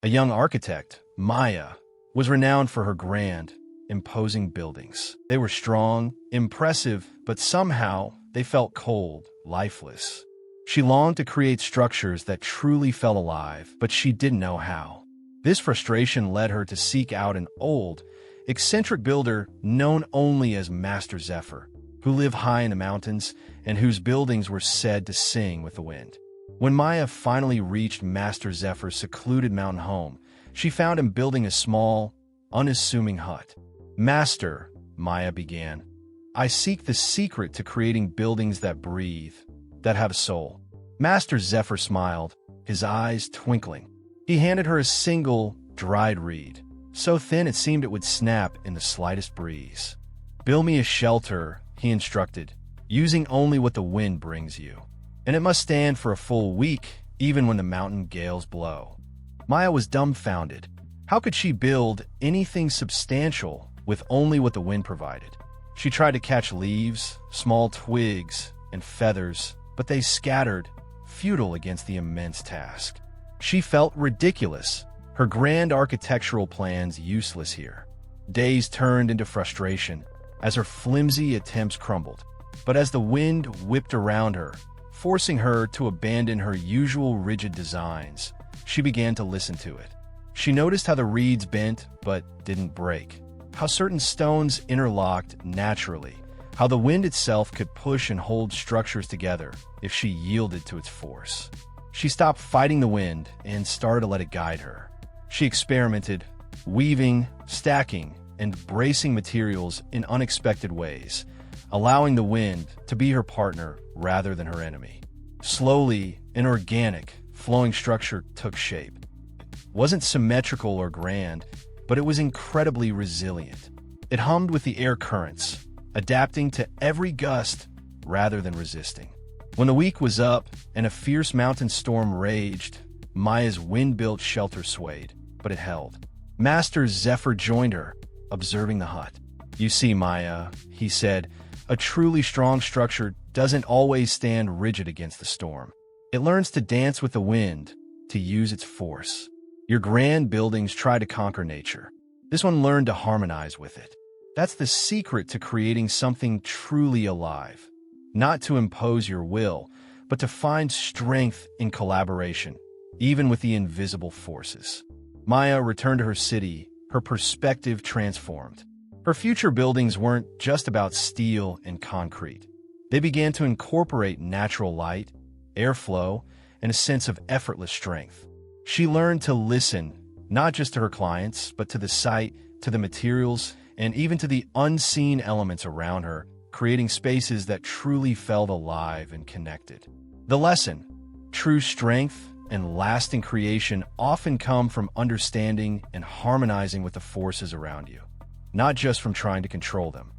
A young architect, Maya, was renowned for her grand, imposing buildings. They were strong, impressive, but somehow they felt cold, lifeless. She longed to create structures that truly felt alive, but she didn't know how. This frustration led her to seek out an old, eccentric builder known only as Master Zephyr, who lived high in the mountains and whose buildings were said to sing with the wind. When Maya finally reached Master Zephyr's secluded mountain home, she found him building a small, unassuming hut. "Master," Maya began, "I seek the secret to creating buildings that breathe, that have a soul." Master Zephyr smiled, his eyes twinkling. He handed her a single, dried reed, so thin it seemed it would snap in the slightest breeze. "Build me a shelter," he instructed, "using only what the wind brings you. And it must stand for a full week, even when the mountain gales blow." Maya was dumbfounded. How could she build anything substantial with only what the wind provided? She tried to catch leaves, small twigs, and feathers, but they scattered, futile against the immense task. She felt ridiculous, her grand architectural plans useless here. Days turned into frustration as her flimsy attempts crumbled. But as the wind whipped around her, forcing her to abandon her usual rigid designs, she began to listen to it. She noticed how the reeds bent but didn't break, how certain stones interlocked naturally, how the wind itself could push and hold structures together if she yielded to its force. She stopped fighting the wind and started to let it guide her. She experimented, weaving, stacking, and bracing materials in unexpected ways, allowing the wind to be her partner rather than her enemy. Slowly, an organic, flowing structure took shape. It wasn't symmetrical or grand, but it was incredibly resilient. It hummed with the air currents, adapting to every gust rather than resisting. When the week was up and a fierce mountain storm raged, Maya's wind-built shelter swayed, but it held. Master Zephyr joined her, observing the hut. "You see, Maya," he said, "a truly strong structure doesn't always stand rigid against the storm. It learns to dance with the wind, to use its force. Your grand buildings try to conquer nature. This one learned to harmonize with it. That's the secret to creating something truly alive. Not to impose your will, but to find strength in collaboration, even with the invisible forces." Maya returned to her city, her perspective transformed. Her future buildings weren't just about steel and concrete. They began to incorporate natural light, airflow, and a sense of effortless strength. She learned to listen, not just to her clients, but to the site, to the materials, and even to the unseen elements around her, creating spaces that truly felt alive and connected. The lesson: true strength and lasting creation often come from understanding and harmonizing with the forces around you, not just from trying to control them.